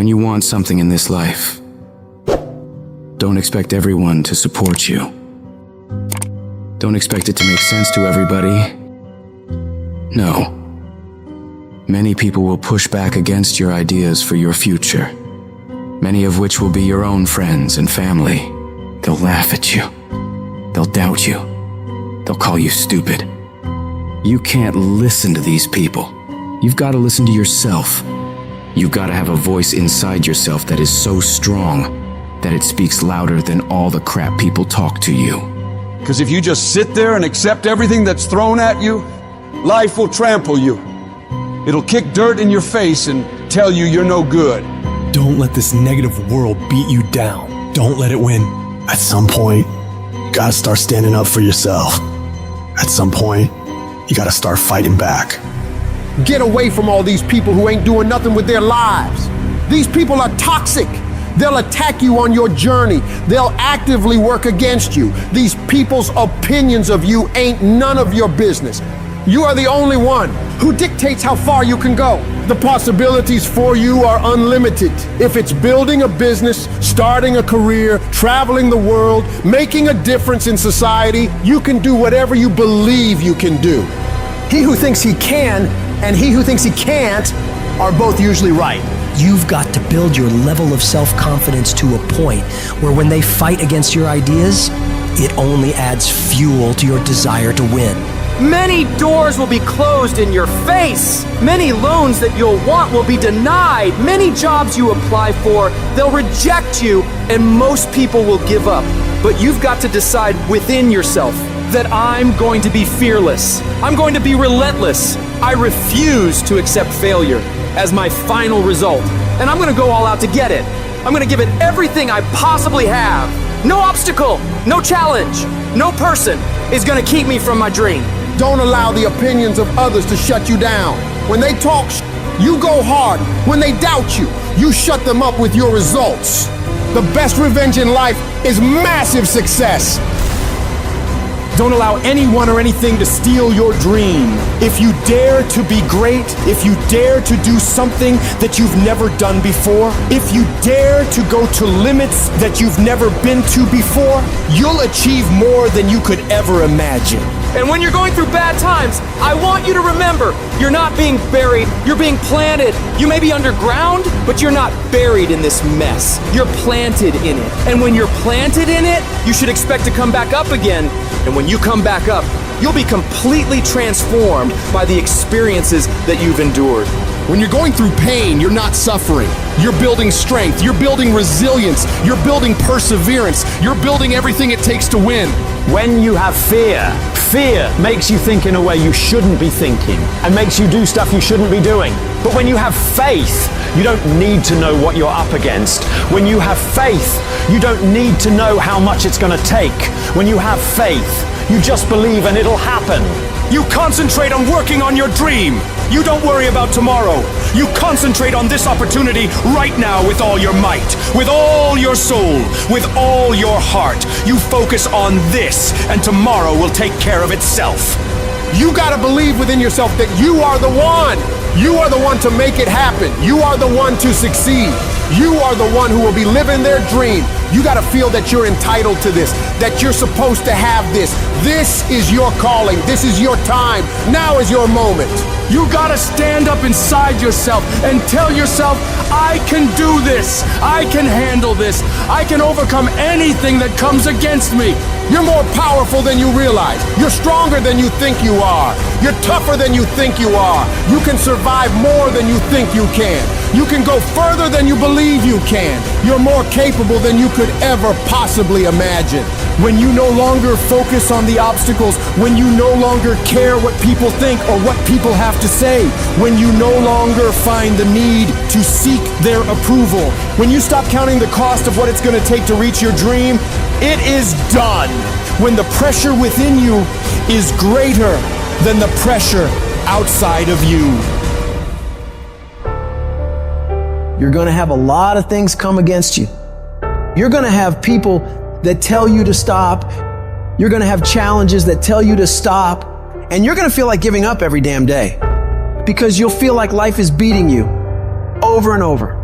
When you want something in this life, don't expect everyone to support you. Don't expect it to make sense to everybody. No. Many people will push back against your ideas for your future, many of which will be your own friends and family. They'll laugh at you. They'll doubt you. They'll call you stupid. You can't listen to these people. You've got to listen to yourself. You've got to have a voice inside yourself that is so strong that it speaks louder than all the crap people talk to you. Because if you just sit there and accept everything that's thrown at you, life will trample you. It'll kick dirt in your face and tell you you're no good. Don't let this negative world beat you down. Don't let it win. At some point, you gotta start standing up for yourself. At some point, you gotta start fighting back. Get away from all these people who ain't doing nothing with their lives. These people are toxic. They'll attack you on your journey. They'll actively work against you. These people's opinions of you ain't none of your business. You are the only one who dictates how far you can go. The possibilities for you are unlimited. If it's building a business, starting a career, traveling the world, making a difference in society, you can do whatever you believe you can do. He who thinks he can and he who thinks he can't are both usually right. You've got to build your level of self-confidence to a point where when they fight against your ideas, it only adds fuel to your desire to win. Many doors will be closed in your face. Many loans that you'll want will be denied. Many jobs you apply for, they'll reject you, and most people will give up. But you've got to decide within yourself that I'm going to be fearless. I'm going to be relentless. I refuse to accept failure as my final result. And I'm gonna go all out to get it. I'm gonna give it everything I possibly have. No obstacle, no challenge, no person is gonna keep me from my dream. Don't allow the opinions of others to shut you down. When they talk, you go hard. When they doubt you, you shut them up with your results. The best revenge in life is massive success. Don't allow anyone or anything to steal your dream. If you dare to be great, if you dare to do something that you've never done before, if you dare to go to limits that you've never been to before, you'll achieve more than you could ever imagine. And when you're going through bad times, I want you to remember, you're not being buried, you're being planted. You may be underground, but you're not buried in this mess. You're planted in it. And when you're planted in it, you should expect to come back up again. And when you come back up, you'll be completely transformed by the experiences that you've endured. When you're going through pain, you're not suffering. You're building strength, you're building resilience, you're building perseverance, you're building everything it takes to win. When you have fear makes you think in a way you shouldn't be thinking and makes you do stuff you shouldn't be doing. But when you have faith, you don't need to know what you're up against. When you have faith, you don't need to know how much it's going to take. When you have faith, you just believe and it'll happen. You concentrate on working on your dream. You don't worry about tomorrow. You concentrate on this opportunity right now with all your might, with all your soul, with all your heart. You focus on this, and tomorrow will take care of itself. You gotta believe within yourself that you are the one. You are the one to make it happen. You are the one to succeed. You are the one who will be living their dream. You gotta feel that you're entitled to this, that you're supposed to have this. This is your calling. This is your time. Now is your moment. You gotta stand up inside yourself and tell yourself, I can do this. I can handle this. I can overcome anything that comes against me. You're more powerful than you realize. You're stronger than you think you are. You're tougher than you think you are. You can survive more than you think you can. You can go further than you believe you can. You're more capable than you could ever possibly imagine. When you no longer focus on the obstacles, when you no longer care what people think or what people have to say, when you no longer find the need to seek their approval, when you stop counting the cost of what it's going to take to reach your dream, it is done. When the pressure within you is greater than the pressure outside of you. You're going to have a lot of things come against you. You're going to have people that tell you to stop. You're going to have challenges that tell you to stop. And you're going to feel like giving up every damn day because you'll feel like life is beating you over and over.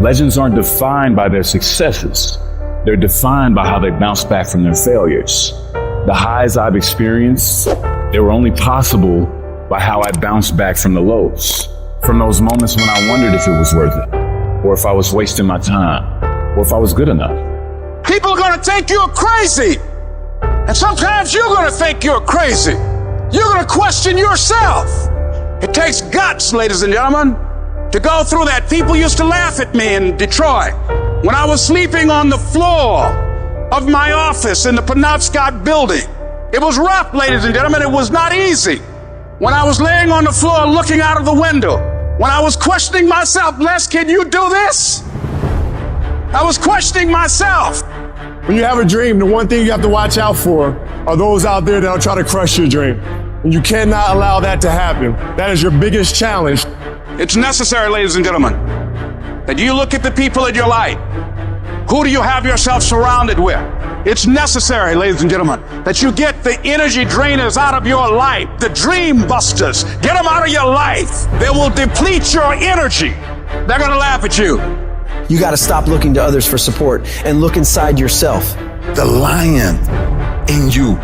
Legends aren't defined by their successes. They're defined by how they bounce back from their failures. The highs I've experienced, they were only possible by how I bounced back from the lows. From those moments when I wondered if it was worth it, or if I was wasting my time, or if I was good enough. People are gonna think you're crazy. And sometimes you're gonna think you're crazy. You're gonna question yourself. It takes guts, ladies and gentlemen, to go through that. People used to laugh at me in Detroit when I was sleeping on the floor of my office in the Penobscot building. It was rough, ladies and gentlemen. It was not easy. When I was laying on the floor looking out of the window, when I was questioning myself, Les, can you do this? I was questioning myself. When you have a dream, the one thing you have to watch out for are those out there that'll try to crush your dream. And you cannot allow that to happen. That is your biggest challenge. It's necessary, ladies and gentlemen, that you look at the people in your life. Who do you have yourself surrounded with? It's necessary, ladies and gentlemen, that you get the energy drainers out of your life, the dream busters. Get them out of your life. They will deplete your energy. They're going to laugh at you. You got to stop looking to others for support and look inside yourself. The lion in you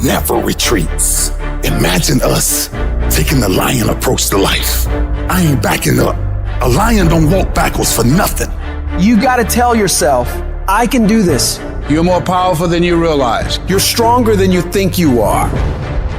never retreats. Imagine us taking the lion approach to life. I ain't backing up. A lion don't walk backwards for nothing. You got to tell yourself, I can do this. You're more powerful than you realize. You're stronger than you think you are.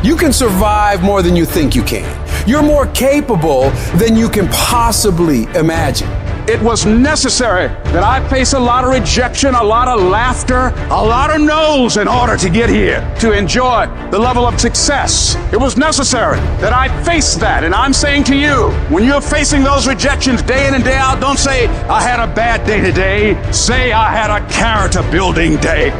You can survive more than you think you can. You're more capable than you can possibly imagine. It was necessary that I face a lot of rejection, a lot of laughter, a lot of no's in order to get here, to enjoy the level of success. It was necessary that I face that. And I'm saying to you, when you're facing those rejections day in and day out, don't say, I had a bad day today. Say, I had a character building day.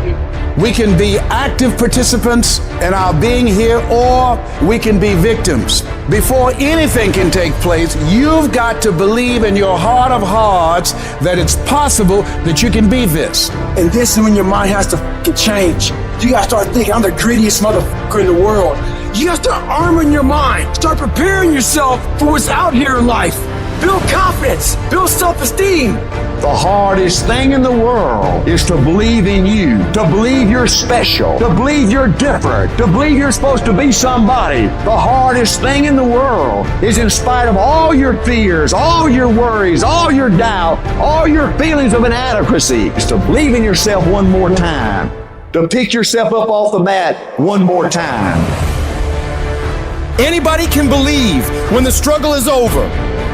We can be active participants in our being here, or we can be victims. Before anything can take place, you've got to believe in your heart of hearts that it's possible that you can be this. And this is when your mind has to change. You gotta start thinking, I'm the greediest motherfucker in the world. You gotta start arming your mind. Start preparing yourself for what's out here in life. Build confidence. Build self-esteem. The hardest thing in the world is to believe in you, to believe you're special, to believe you're different, to believe you're supposed to be somebody. The hardest thing in the world is, in spite of all your fears, all your worries, all your doubt, all your feelings of inadequacy, is to believe in yourself one more time, to pick yourself up off the mat one more time. Anybody can believe when the struggle is over.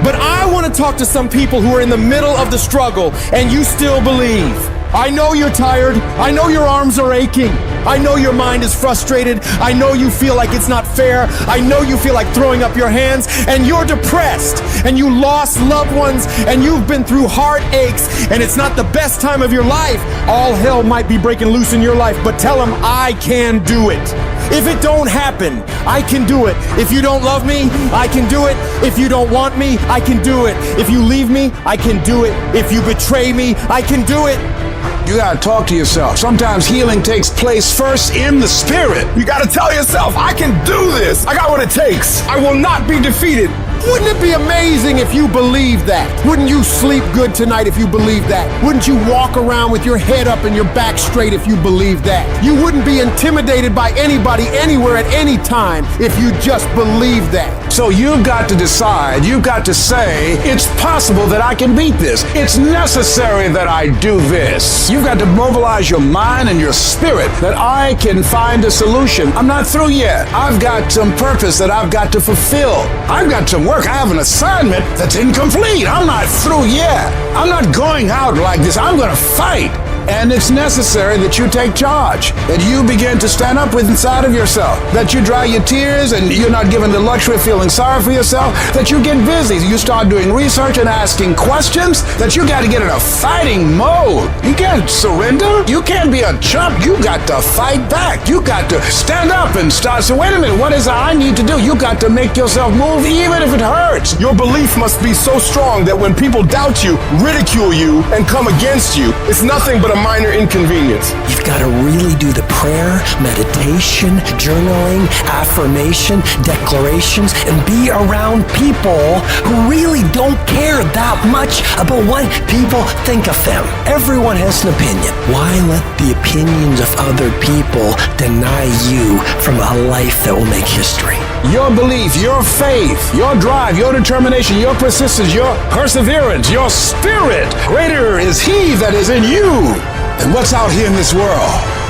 But I want to talk to some people who are in the middle of the struggle and you still believe. I know you're tired. I know your arms are aching. I know your mind is frustrated. I know you feel like it's not fair. I know you feel like throwing up your hands, and you're depressed, and you lost loved ones, and you've been through heartaches, and it's not the best time of your life. All hell might be breaking loose in your life, but tell them I can do it. If it don't happen, I can do it. If you don't love me, I can do it. If you don't want me, I can do it. If you leave me, I can do it. If you betray me, I can do it. You gotta talk to yourself. Sometimes healing takes place first in the spirit. You gotta tell yourself, I can do this. I got what it takes. I will not be defeated. Wouldn't it be amazing if you believed that? Wouldn't you sleep good tonight if you believed that? Wouldn't you walk around with your head up and your back straight if you believed that? You wouldn't be intimidated by anybody, anywhere, at any time if you just believed that. So you've got to decide, you've got to say, it's possible that I can beat this. It's necessary that I do this. You've got to mobilize your mind and your spirit that I can find a solution. I'm not through yet. I've got some purpose that I've got to fulfill. I've got some work. I have an assignment that's incomplete. I'm not through yet. I'm not going out like this. I'm going to fight. And it's necessary that you take charge, that you begin to stand up with inside of yourself, that you dry your tears and you're not given the luxury of feeling sorry for yourself, that you get busy, you start doing research and asking questions, that you got to get in a fighting mode. You can't surrender. You can't be a chump. You got to fight back. You got to stand up and start. So wait a minute, what is it I need to do? You got to make yourself move even if it hurts. Your belief must be so strong that when people doubt you, ridicule you, and come against you, it's nothing but a minor inconvenience. You've got to really do the prayer, meditation, journaling, affirmation, declarations, and be around people who really don't care that much about what people think of them. Everyone has an opinion. Why let the opinions of other people deny you from a life that will make history? Your belief, your faith, your drive, your determination, your persistence, your perseverance, your spirit. Greater is He that is in you than what's out here in this world.